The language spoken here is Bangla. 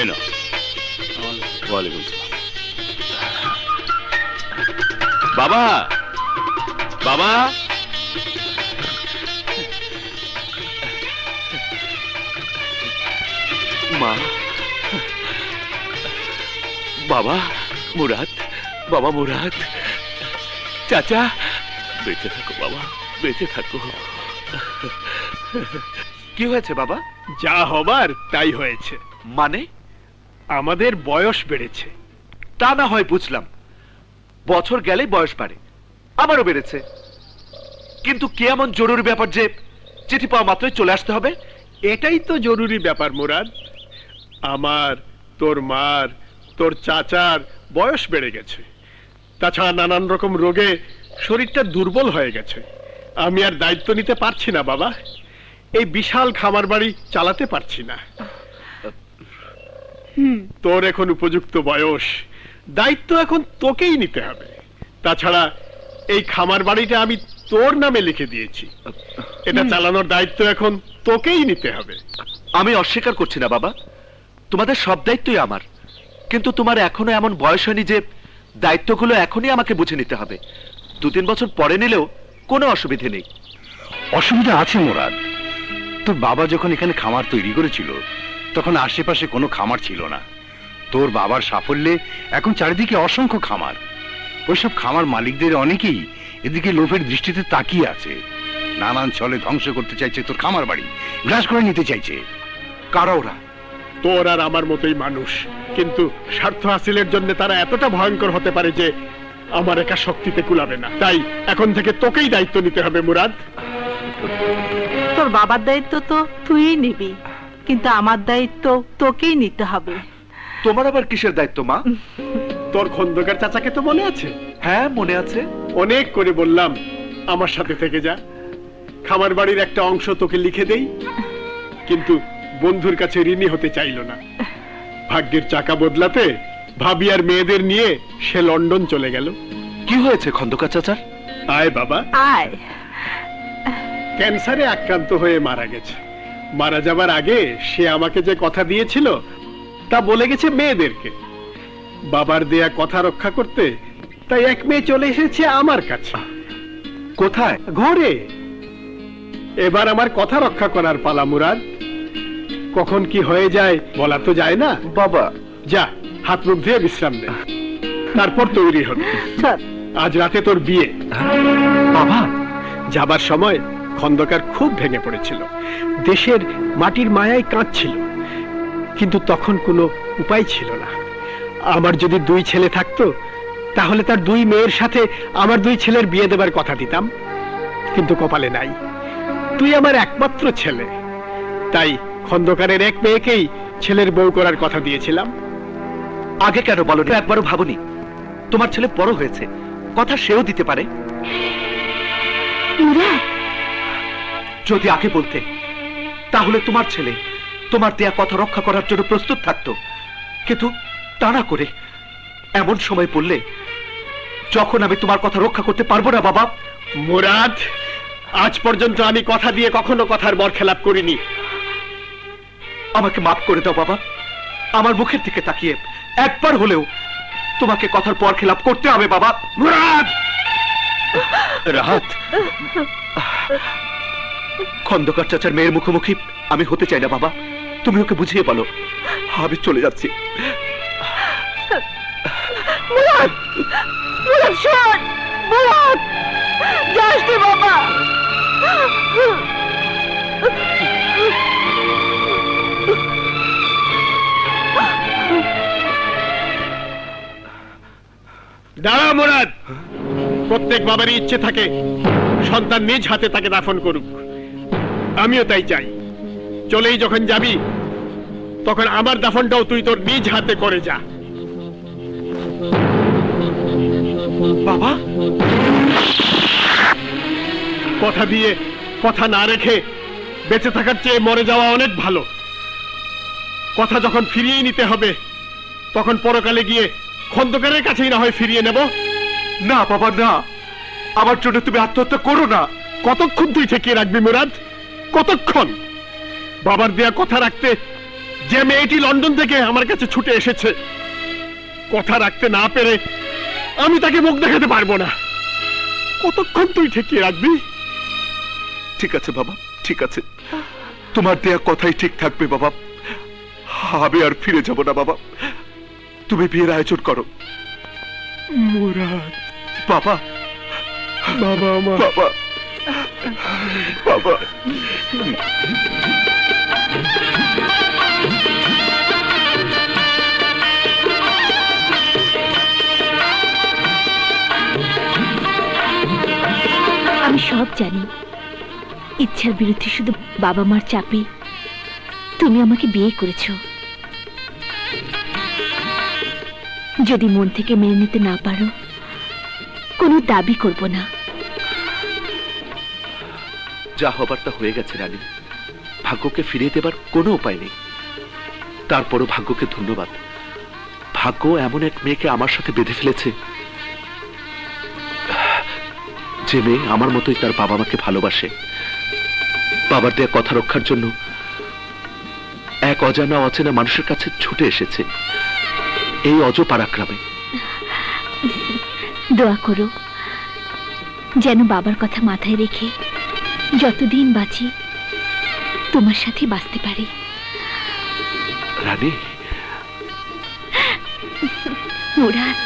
এই নাও। ওয়ালাইকুম সালাম। বাবা, বাবা, মা, বাবা মুরাদ, বাবা মুরাদ, চাচা, বেঁচে থাকো বাবা, বেঁচে থাকো। কি হয়েছে বাবা? যা হবার তাই হয়েছে। মানে? আমাদের বয়স বেড়েছে। তা না হয় বুঝলাম, বছর গেলেই বয়স বাড়ে, আমারও বেড়েছে, কিন্তু কি এমন জরুরি ব্যাপার যে চিঠি পাওয়া মাত্রই চলে আসতে হবে? এটাই তো জরুরি ব্যাপার মুরাদ। আমার, তোর মার, তোর চাচার বয়স বেড়ে গেছে, তাছাড়া নানান রকম রোগে শরীরটা দুর্বল হয়ে গেছে। আমি আর দায়িত্ব নিতে পারছি না বাবা, এই বিশাল খামার বাড়ি চালাতে পারছি না। তোর এখন উপযুক্ত বয়স, দায়িত্ব এখন তোকেই নিতে হবে। তাছাড়া এই খামার বাড়িটা আমি তোর নামে লিখে দিয়েছি, এটা চালানোর দায়িত্ব এখন তোকেই নিতে হবে। আমি অস্বীকার করছি না বাবা, তোমাদের সব দায়িত্বই আমার, কিন্তু তোমার এখনো এমন বয়স হয়নি যে দায়িত্বগুলো এখনই আমাকে বুঝে নিতে হবে। 2-3 বছর পরে নিলেও কোনো অসুবিধে নেই। অসুবিধা আছে মুরাদ, তোর বাবা যখন এখানে খামার তৈরি করেছিল তখন আশেপাশে কোনো খামার ছিল না। তোর বাবার সাফল্যে এখন চারিদিকে অসংখ্য খামার। ওইসব খামার মালিকদের অনেকেই এদিকে লোভের দৃষ্টিতে তাকিয়ে আছে, নানান ছলে ধ্বংস করতে চাইছে তোর খামার বাড়ি, গ্রাস করে নিতে চাইছে। কারা ওরা? তোর আর আমার মতোই মানুষ, কিন্তু স্বার্থ হাসিলের জন্য তারা এতটা ভয়ঙ্কর হতে পারে যে আমার একা শক্তিতে কুলাবে না। তাই এখন থেকে তোকেই দায়িত্ব নিতে হবে মুরাদ। তোর বাবার দায়িত্ব তো তুইই নিবি, কিন্তু আমার দায়িত্ব তোকেই নিতে হবে। তোমার আবার কিসের দায়িত্ব মা? তোর খন্দকার চাচাকে তো মনে আছে? হ্যাঁ মনে আছে। অনেক করে বললাম আমার সাথে থেকে যা, খামার বাড়ির একটা অংশ তোকে লিখে দেই, কিন্তু বন্ধুর কাছে ঋণী হতে চাইলো না। ভাগ্যের চাকা বদলাতে ভাবি আর মেয়েদের নিয়ে সে লন্ডন চলে গেল। কি হয়েছে খন্দকার চাচার? আয় বাবা আয়। ক্যান্সারে আক্রান্ত হয়ে মারা গেছে। মারা যাবার আগে সে আমাকে যে কথা দিয়েছিল তা বলে গেছে মেয়েদেরকে। বাবার দেয়া কথা রক্ষা করতে তাই এক মেয়ে চলে এসেছে আমার কাছে। কোথায়? ঘরে। এবার আমার কথা রক্ষা করার পালা মুরাদ। কখন কি হয়ে যায় বলা তো যায় না। বাবা যা হাত মুখ ধুয়ে বিশ্রাম নে, তারপর তৈরি হবে। আজ রাতে তোর বিয়ে। বাবা যাবার সময় খন্দকার খুব ভেঙে পড়েছিল, দেশের মাটির মায়ায় কাঁদছিল, কিন্তু তখন কোনো উপায় ছিল না। আমার যদি 2 ছেলে থাকতো তাহলে তার 2 মেয়ের সাথে আমার 2 ছেলের বিয়ে দেবার কথা দিতাম, কিন্তু কপালে নাই। তুই আমার একমাত্র ছেলে, তাই খন্দকারের এক মেয়েকেই ছেলের বউ করার কথা দিয়েছিলাম। আগে কেন বলনি? একবারও ভাবনি তোমার ছেলে বড় হয়েছে, কথা সেও দিতে পারে। যদি আগে বলতে তাহলে তোমার ছেলে তোমার দেয়া কথা রক্ষা করার জন্য প্রস্তুত থাকতো, কিন্তু তা না করে এমন সময় পড়লে যখন আমি তোমার কথা রক্ষা করতে পারবো না। বাবা মুরাদ, আজ পর্যন্ত আমি কথা দিয়ে কখনো কথার বরখেলাপ করিনি। আমাকে মাফ করে দাও বাবা, আমার মুখের দিকে তাকিয়ে একবার হলেও তোমাকে কথার বরখেলাপ করতে হবে বাবা। মুরাদ! রাহাত, খন্দকার চাচার মেয়ের মুখোমুখি আমি হতে চাই না বাবা, তুমি ওকে বুঝিয়ে বলো আমি চলে যাচ্ছি। মুরাদ, মুরাদ শোন, মুরাদ যাস রে বাবা। দাঁড়া মুরাদ, প্রত্যেক বাবারই ইচ্ছে থাকে সন্তান নিজ হাতে তাকে দাফন করুক, আমিও তাই চাই। চলেই যখন যাবি তখন আমার দাফনটাও তুই তোর নিজ হাতে করে যা। বাবা কথা দিয়ে কথা না রেখে বেঁচে থাকার চেয়ে মরে যাওয়া অনেক ভালো। কথা যখন ফিরিয়ে নিতে হবে তখন পরকালে গিয়ে খন্দকারের কাছেই না হয় ফিরিয়ে নেব। না বাবা না, আমার জন্য তুমি আত্মহত্যা করো না। কতক্ষণ তুই ঠেকিয়ে রাখবি মুরাদ, কতক্ষণ? বাবার দেয়া কথা রাখতে যে মেয়েটি লন্ডন থেকে আমার কাছে ছুটে এসেছে, কথা রাখতে না পেরে আমি তাকে মুখ দেখাতে পারবো না। কতক্ষণ তুই ঠেকিয়ে রাখবি? ঠিক আছে বাবা, ঠিক আছে, তোমার দেয়া কথাই ঠিক থাকবে বাবা। আমি আর ফিরে যাব না বাবা, তুমি বিয়ের আয়োজন করো। মুরাদ, বাবা, বাবা আমার, বাবা, বাবা। আমি সব জানি, ইচ্ছার বিরুদ্ধে শুধু বাবা মার চাপে তুমি আমাকে বিয়ে করেছো। যদি মন থেকে মেনে নিতে না পারো, কোনো দাবি করব না। যা হবার তা হয়ে গেছে রানী, ভাগ্যকে ফিরিয়ে দেবার কোনো উপায় নেই। তারপরও ভাগ্যকে ধন্যবাদ, ভাগ্য এমন এক মেয়েকে আমার সাথে বেঁধে ফেলেছে, যে মেয়ে আমার মতোই তার বাবা মাকে ভালোবাসে, বাবার দেয়া কথা রক্ষার জন্য এক অজানা অচেনা মানুষের কাছে ছুটে এসেছে এই অজপাড়া গ্রামে। দোয়া করো যেন বাবার কথা মাথায় রেখে যতদিন বাঁচি তোমার সাথে বাঁচতে পারি। রানী, মুরাদ।